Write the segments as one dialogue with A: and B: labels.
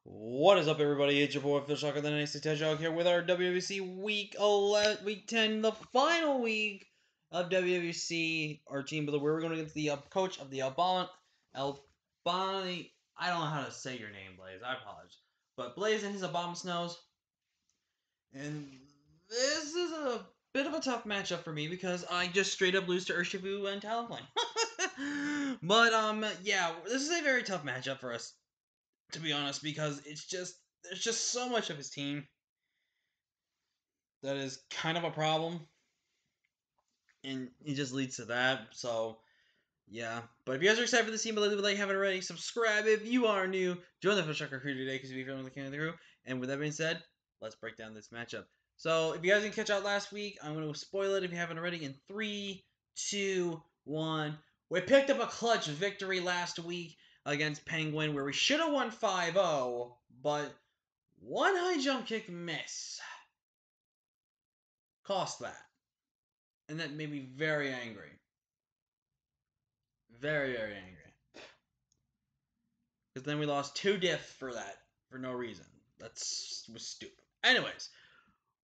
A: What is up, everybody? It's your boy Phil Shocker, the Nice Hedgehog here with our WWC Week 11, Week 10, the final week of WWC, our team builder. Where we're going against the coach of the Albani. I don't know how to say your name, Blaze. I apologize, but Blaze and his Obama Snows, and this is a bit of a tough matchup for me because I just straight up lose to Urshifu and Talonflame. But yeah, this is a very tough matchup for us, to be honest, because there's just so much of his team that is kind of a problem, and it just leads to that. So yeah, but if you guys are excited for this team, but like haven't already, subscribe if you are new. Join the Fish Trucker crew today because we're the king of the crew. And with that being said, let's break down this matchup. So if you guys didn't catch out last week, I'm going to spoil it if you haven't already. In 3, 2, 1, we picked up a clutch victory last week against Penguin, where we should have won 5-0, but one high jump kick miss cost that. And that made me very angry. Very, very angry. Because then we lost 2 diff for that, for no reason. That was stupid. Anyways,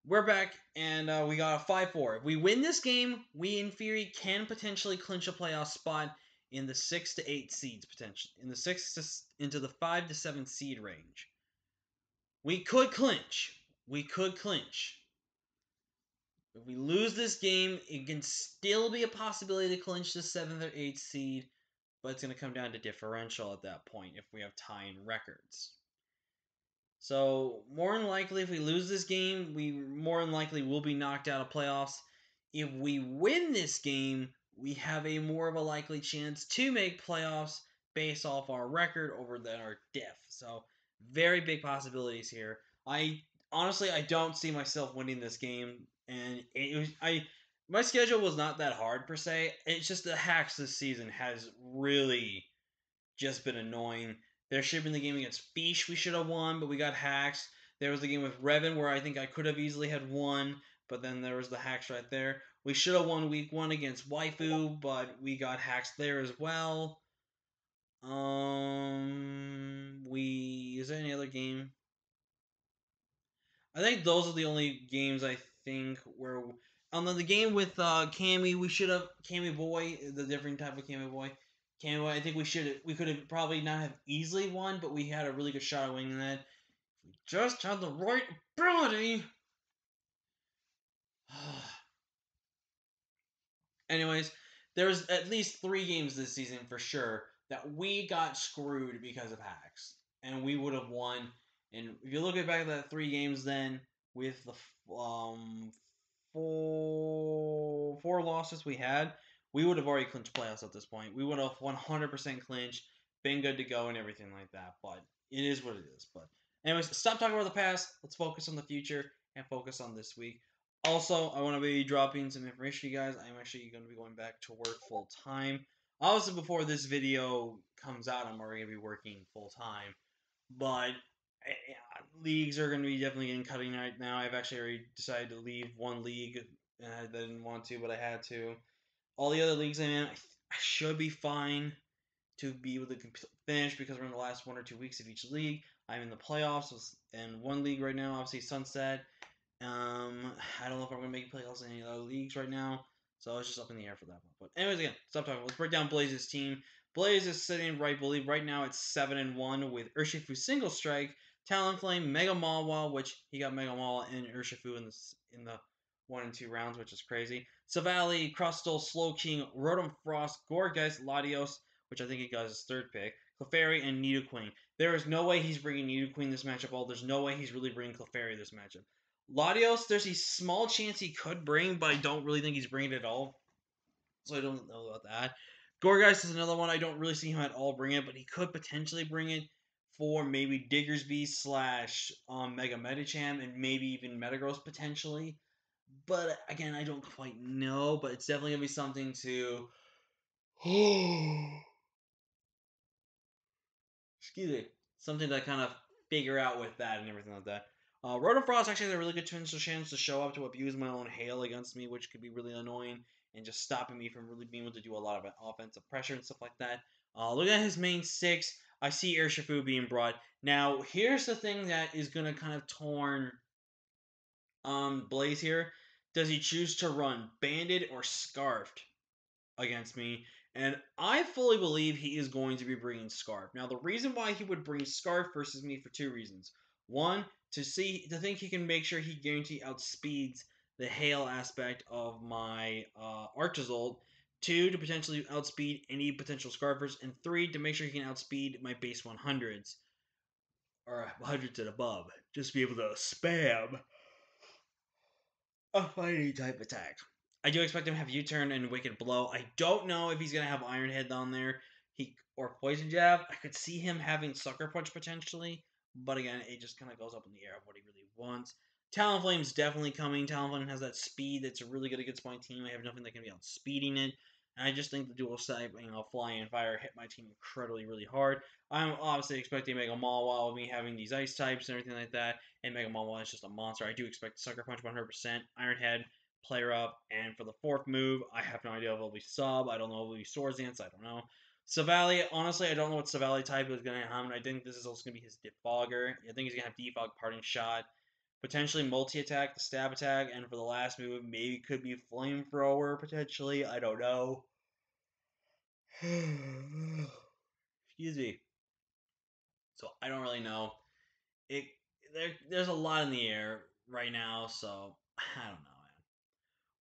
A: we're back, and we got a 5-4. If we win this game, we, in theory, can potentially clinch a playoff spot in the 6 to 8 seeds, potentially. In the 6 to, into the 5 to 7 seed range. We could clinch. We could clinch. If we lose this game, it can still be a possibility to clinch the 7th or 8th seed, but it's going to come down to differential at that point if we have tying records. So, more than likely, if we lose this game, we more than likely will be knocked out of playoffs. If we win this game, we have a more of a likely chance to make playoffs based off our record over our diff. So, very big possibilities here. Honestly, I don't see myself winning this game, and my schedule was not that hard per se. It's just the hacks this season has really just been annoying. There should have been the game against Fish we should have won, but we got hacks. There was the game with Revan where I think I could have easily had won, but then there was the hacks right there. We should have won week 1 against Waifu, but we got hacks there as well. Is there any other game? I think those are the only games I think where the game with Cammy, we should have Cammy Boy, the different type of Cammy Boy. Cammy Boy, I think we could have probably not have easily won, but we had a really good shot at winning that. If we just had the right ability. Anyways, there's at least 3 games this season for sure that we got screwed because of hacks, and we would have won. And if you look back at that 3 games, then with the four losses we had, we would have already clinched playoffs at this point. We would have 100% clinched, been good to go, and everything like that. But it is what it is. But anyways, stop talking about the past. Let's focus on the future and focus on this week. Also, I want to be dropping some information to you guys. I'm actually going to be going back to work full time. Obviously, before this video comes out, I'm already going to be working full time. But leagues are going to be definitely getting cutting right now. I've actually already decided to leave one league. I didn't want to, but I had to. All the other leagues I'm in, I should be fine to be able to finish because we're in the last 1 or 2 weeks of each league. I'm in the playoffs in one league right now, obviously Sunset. I don't know if I'm going to make playoffs in any other leagues right now, so it's just up in the air for that one. But anyways, again, stop talking. Let's break down Blaze's team. Blaze is sitting right now it's 7-1 with Urshifu Single Strike, Talonflame, Mega Mawa, which he got Mega Mawa and Urshifu in the 1 and 2 rounds, which is crazy. Savali, Crustle, Slowking, Rotom Frost, Gourgeist, Latios, which I think he got his 3rd pick, Clefairy, and Nidoqueen. There is no way he's bringing Nidoqueen this matchup. There's no way he's really bringing Clefairy this matchup. Latios, there's a small chance he could bring, but I don't really think he's bringing it at all. So I don't know about that. Gourgeist is another one. I don't really see him at all bring it, but he could potentially bring it for maybe Diggersby / Mega Medicham and maybe even Metagross potentially. But again, I don't quite know, but it's definitely going to be something to... Excuse me. Something to kind of figure out with that and everything like that. Rotom Frost actually has a really good chance to show up to abuse my own hail against me, which could be really annoying and just stopping me from really being able to do a lot of offensive pressure and stuff like that. Look at his main 6. I see Urshifu being brought. Now, here's the thing that is going to kind of torn Blaze here. Does he choose to run Banded or Scarfed against me? And I fully believe he is going to be bringing Scarf. Now, the reason why he would bring Scarf versus me for two reasons. One, to think he can make sure he guarantee outspeeds the hail aspect of my Archazult. Two, to potentially outspeed any potential Scarfers. And three, to make sure he can outspeed my base 100s or 100s and above. Just to be able to spam a fighting type attack. I do expect him to have U-turn and Wicked Blow. I don't know if he's gonna have Iron Head on there. Or Poison Jab. I could see him having Sucker Punch potentially, but again, it just kind of goes up in the air of what he really wants. Talonflame's definitely coming. Talonflame has that speed that's really good against my team. I have nothing that can be outspeeding it. And I just think the dual type, Fly and Fire hit my team incredibly, really hard. I'm obviously expecting Mega Mawile with me having these ice types and everything like that. And Mega Mawile is just a monster. I do expect Sucker Punch 100%, Iron Head, Player Up, and for the fourth move, I have no idea if it'll be Sub. I don't know if it'll be Swords Dance. I don't know. Savali, honestly, I don't know what Savali type is going to have. I think this is also going to be his Defogger. I think he's going to have Defog, Parting Shot, potentially multi-attack, the stab attack, and for the last move, maybe could be Flamethrower, potentially. I don't know. Excuse me. So I don't really know. There's a lot in the air right now, so I don't know, man.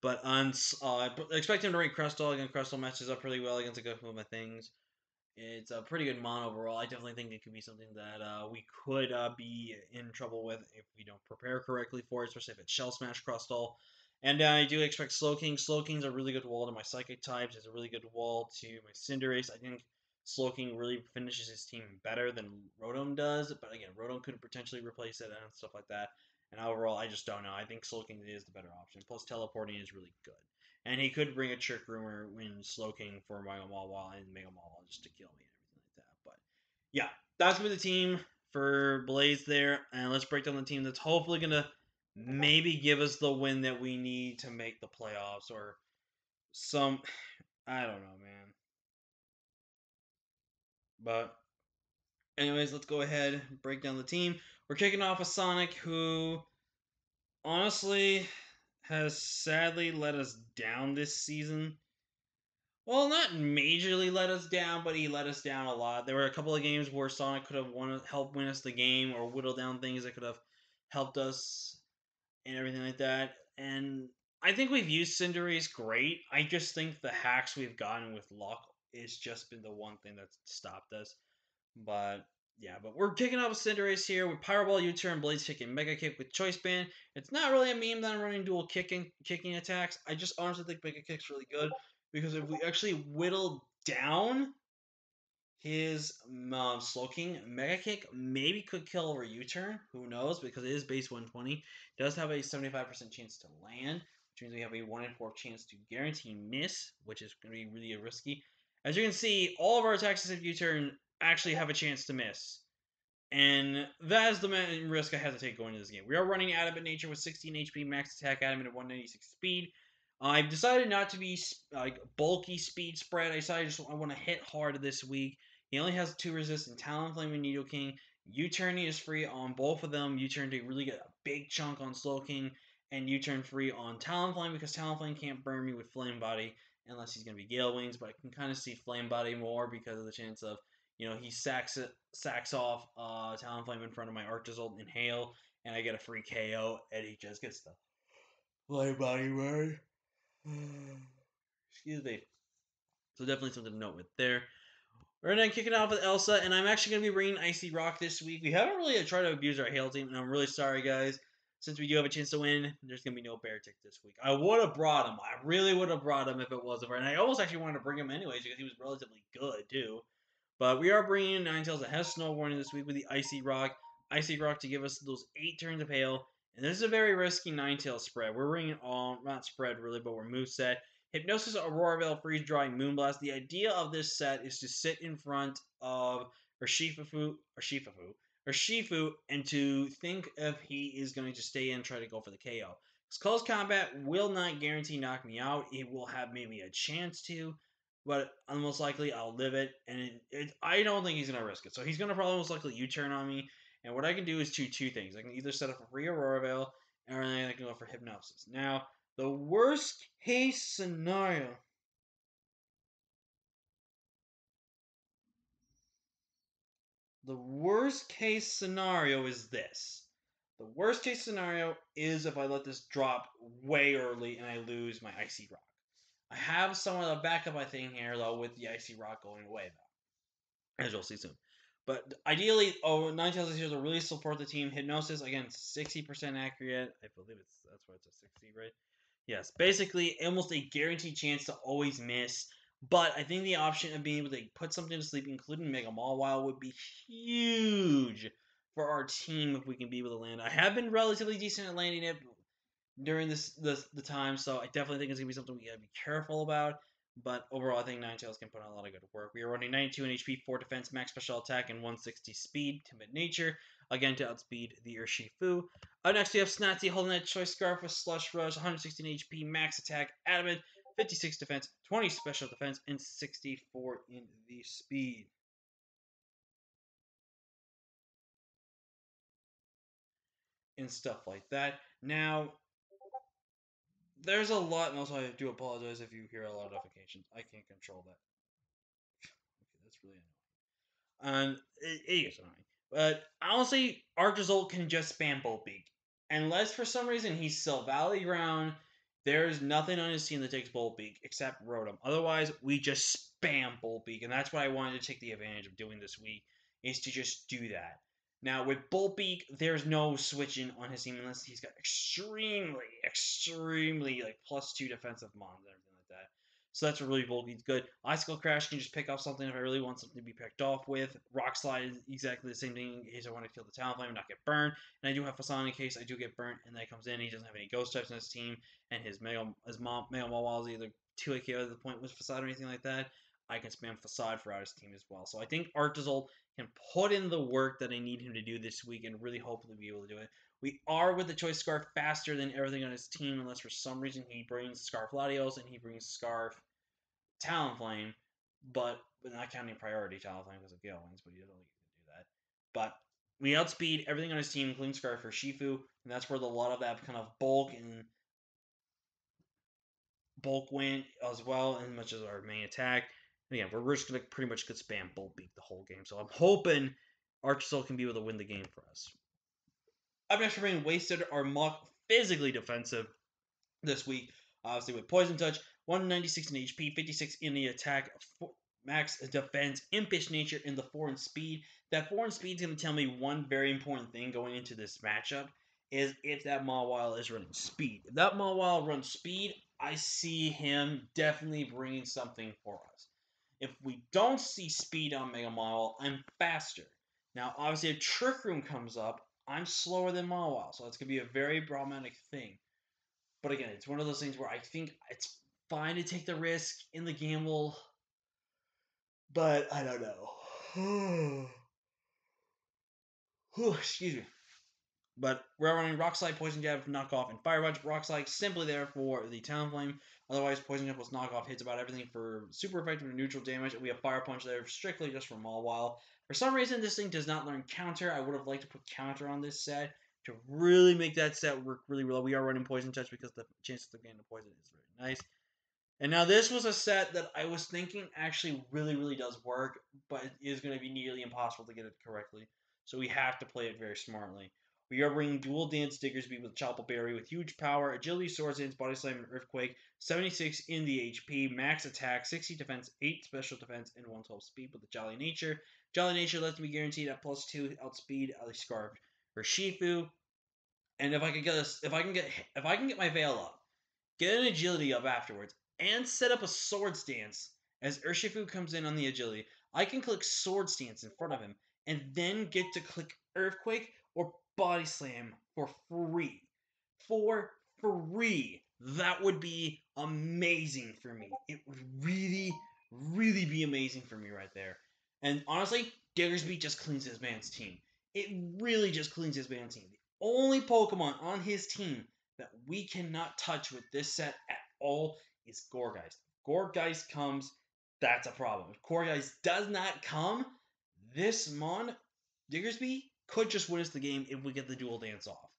A: But expect him to rank Crystal. Again, Crystal matches up really well against a good move of things. It's a pretty good mon overall. I definitely think it could be something that we could be in trouble with if we don't prepare correctly for it, especially if it's Shell Smash Crustal. And I do expect Slowking. Slowking's a really good wall to my Psychic types. It's a really good wall to my Cinderace. I think Slowking really finishes his team better than Rotom does. But again, Rotom could potentially replace it and stuff like that. And overall, I just don't know. I think Slowking is the better option. Plus, teleporting is really good. And he could bring a Trick Rumor when Slowking for Mega Mawile and Mega Mawile just to kill me and everything like that. But yeah, that's going to be the team for Blaze there. And let's break down the team that's hopefully going to maybe give us the win that we need to make the playoffs or some. I don't know, man. But anyways, let's go ahead and break down the team. We're kicking off with Sonic, who honestly has sadly let us down this season. Well, not majorly let us down, but he let us down a lot. There were a couple of games where Sonic could have helped win us the game or whittle down things that could have helped us and everything like that. And I think we've used Cinderace great. I just think the hacks we've gotten with luck has just been the one thing that's stopped us. But yeah, but we're kicking off with Cinderace here with Power Ball, U-turn, Blaze Kick, and Mega Kick with Choice Band. It's not really a meme that I'm running dual kicking attacks. I just honestly think Mega Kick's really good because if we actually whittle down his Slowking, Mega Kick maybe could kill over U-turn. Who knows? Because it is base 120. It does have a 75% chance to land, which means we have a 1 in 4 chance to guarantee miss, which is going to be really risky. As you can see, all of our attacks of U-turn actually have a chance to miss. And that is the main risk I have to take going into this game. We are running Adamant Nature with 16 HP, max attack, Adamant at 196 speed. I've decided not to be like bulky speed spread. I decided I want to hit hard this week. He only has 2 resist in Talonflame and Nidoking. U-turning is free on both of them. U-turn to really get a big chunk on Slowking, and U-turn free on Talonflame because Talonflame can't burn me with Flame Body unless he's going to be Gale Wings, but I can kind of see Flame Body more because of the chance of, he sacks off Talonflame in front of my Archazult and Hail, and I get a free KO, and he just gets the Flame Body word. Excuse me. So definitely something to note with there. We're then kicking off with Elsa, and I'm actually going to be bringing Icy Rock this week. We haven't really tried to abuse our Hail team, and I'm really sorry, guys. Since we do have a chance to win, there's going to be no Bear Tick this week. I would have brought him. I really would have brought him if it wasn't for it. And I almost actually wanted to bring him anyways because he was relatively good, too. But we are bringing in Ninetales that has Snow Warning this week with the Icy Rock. Icy Rock to give us those 8 turns of Hail. And this is a very risky Ninetales spread. We're bringing not spread really, but we're moveset. Hypnosis, Aurora Veil, Freeze Dry, Moonblast. The idea of this set is to sit in front of Shifu and to think if he is going to stay in and try to go for the KO. Because Close Combat will not guarantee knock me out. It will have maybe a chance to. but most likely I'll live it, and I don't think he's gonna risk it. So he's gonna probably most likely U-turn on me, and what I can do is two things. I can either set up a free Aurora Veil, or then I can go for Hypnosis. Now, the worst case scenario. The worst case scenario is this. The worst case scenario is if I let this drop way early and I lose my Icy Rock. I have some of the backup I think here though with the Icy Rock going away though, as you'll see soon. But ideally, Ninetales is here to really support the team. Hypnosis again, 60% accurate. I believe that's why it's a 60, right? Yes, basically almost a guaranteed chance to always miss. But I think the option of being able to put something to sleep, including Mega Mawile, would be huge for our team if we can be able to land. I have been relatively decent at landing it during the time, so I definitely think it's gonna be something we gotta be careful about. But overall, I think Ninetales can put on a lot of good work. We are running 92 in HP, 4 defense, max special attack, and 160 speed, timid nature. Again, to outspeed the Urshifu. Up next, we have Snazzy holding that Choice Scarf with Slush Rush, 116 HP, max attack, adamant, 56 defense, 20 special defense, and 64 in the speed. And stuff like that. Now, there's a lot, and also I do apologize if you hear a lot of notifications. I can't control that. Okay, that's really annoying. And it is annoying. But honestly, Arctozolt can just spam Bolt Beak. Unless for some reason he's still Valley Ground, there's nothing on his team that takes Bolt Beak except Rotom. Otherwise, we just spam Bolt Beak, and that's what I wanted to take the advantage of doing this week, is to just do that. Now, with Bolt Beak, there's no switching on his team unless he's got extremely, like, +2 defensive mons and everything like that. So that's what really Bolt Beak's good. Icicle Crash can just pick off something if I really want something to be picked off with. Rock Slide is exactly the same thing in case I want to kill the Talonflame and not get burned. And I do have Facade in case I do get burnt and that comes in. He doesn't have any Ghost types on his team, and his Mega Mawile is either 2 KO at the point with Facade or anything like that. I can spam Facade for out his team as well. So I think Arctozolt can put in the work that I need him to do this week and really hopefully be able to do it. We are with the Choice Scarf faster than everything on his team, unless for some reason he brings Scarf Latios and he brings Scarf Talonflame, but not counting priority Talonflame because of Gale Wings, but he doesn't really do that. But we outspeed everything on his team, including Scarf for Shifu, and that's where a lot of that kind of bulk went as well, as much as our main attack. And again, we're just gonna pretty much could spam Bolt Beak the whole game. So I'm hoping Archsoul can be able to win the game for us. Up next, we're being Wasted, our Muck, physically defensive this week. Obviously, with Poison Touch, 196 in HP, 56 in the attack, max defense, Impish Nature, and the 4 in speed. That 4 in speed is going to tell me one very important thing going into this matchup is if that Mawile is running speed. If that Mawile runs speed, I see him definitely bringing something for us. If we don't see speed on Mega Mawile, I'm faster. Now, obviously, if Trick Room comes up, I'm slower than Mawile, so it's going to be a very problematic thing. But again, it's one of those things where I think it's fine to take the risk in the gamble, but I don't know. Excuse me. But we're running Rock Slide, Poison Jab, Knockoff, and Fire Punch. Rock Slide simply there for the Talonflame. Otherwise, Poison Jab plus Knockoff hits about everything for super effective and neutral damage. We have Fire Punch there strictly just for Mawile. For some reason, this thing does not learn Counter. I would have liked to put Counter on this set to really make that set work really well. We are running Poison Touch because the chances of getting the poison is very nice. And now this was a set that I was thinking actually really does work, but it is going to be nearly impossible to get it correctly. So we have to play it very smartly. We are bringing dual Dance Diggersby with Chople Berry with huge power, agility, Swords Dance, Body Slam, and Earthquake, 76 in the HP, max attack, 60 defense, 8 special defense, and 112 speed with the Jolly Nature. Jolly Nature lets me guaranteed at +2 outspeed at least Scarf for Shifu. And if I can get my Veil up, get an agility up afterwards, and set up a sword stance as Urshifu comes in on the agility, I can click sword stance in front of him and then get to click Earthquake or Body Slam for free. For free. That would be amazing for me. It would really be amazing for me right there. And honestly, Diggersby just cleans his man's team. It really just cleans his man's team. The only Pokemon on his team that we cannot touch with this set at all is Gourgeist. Gourgeist comes, That's a problem. If Core Guys does not come this month, Diggersby could just win us the game if we get the dual dance off.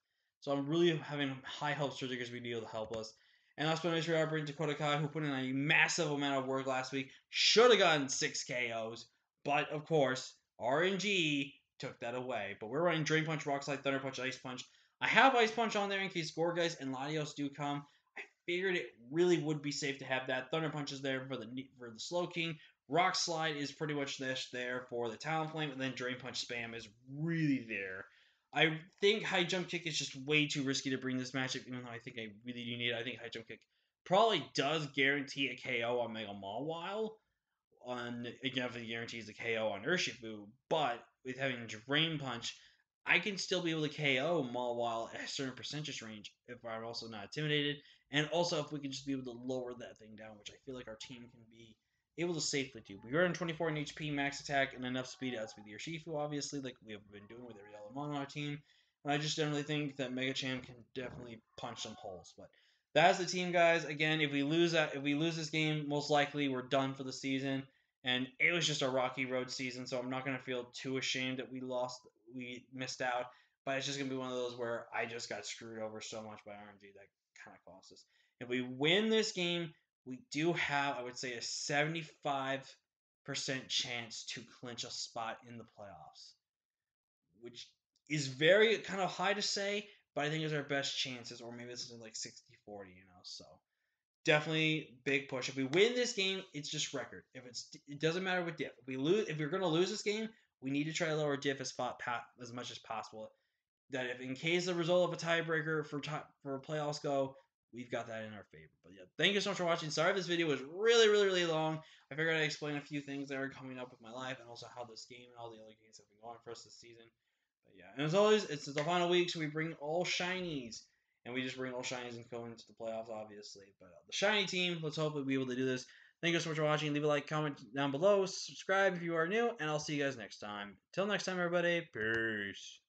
A: So I'm really having high hopes for Diggersby to be able to help us. And last but not least, we bring Dakota Kai, who put in a massive amount of work last week. Should have gotten 6 KOs, but of course, RNG took that away. But we're running Drain Punch, Rock Slide, Thunder Punch, Ice Punch. I have Ice Punch on there in case Gorguys and Latios do come. I figured it really would be safe to have that. Thunder Punch is there for the Slow King. Rock Slide is pretty much there for the Talonflame, and then Drain Punch spam is really there. I think High Jump Kick is just way too risky to bring this matchup, even though I think I really do need it. I think High Jump Kick probably does guarantee a KO on Mega Mawile. Again, if it guarantees a KO on Urshifu, but with having Drain Punch, I can still be able to KO Mawile at a certain percentage range if I'm also not intimidated, and also if we can just be able to lower that thing down, which I feel like our team can be able to safely do. We are in 24 in HP, max attack, and enough speed to outspeed the Urshifu, obviously, like we have been doing with every other mon on our team. And I just generally think that Mega Cham can definitely punch some holes. But that's the team, guys. Again, if we lose this game, most likely we're done for the season. And it was just a rocky road season, so I'm not gonna feel too ashamed that we missed out. But it's just gonna be one of those where I just got screwed over so much by RNG that kind of cost us. If we win this game, we do have, I would say, a 75% chance to clinch a spot in the playoffs, which is very kind of high to say, but I think is our best chances, or maybe it's like 60-40, so definitely big push. If we win this game, it's just record. It doesn't matter what diff. If we're gonna lose this game, we need to try to lower diff as much as possible. That if in case the result of a tiebreaker for playoffs go, we've got that in our favor. But yeah, thank you so much for watching. Sorry if this video was really long. I figured I'd explain a few things that are coming up with my life and also how this game and all the other games have been going for us this season. But yeah, and as always, it's the final week, so we bring all shinies. And we just bring all shinies and go into the playoffs, obviously. But the shiny team, let's hope we'll be able to do this. Thank you so much for watching. Leave a like, comment down below, subscribe if you are new, and I'll see you guys next time. Till next time, everybody. Peace.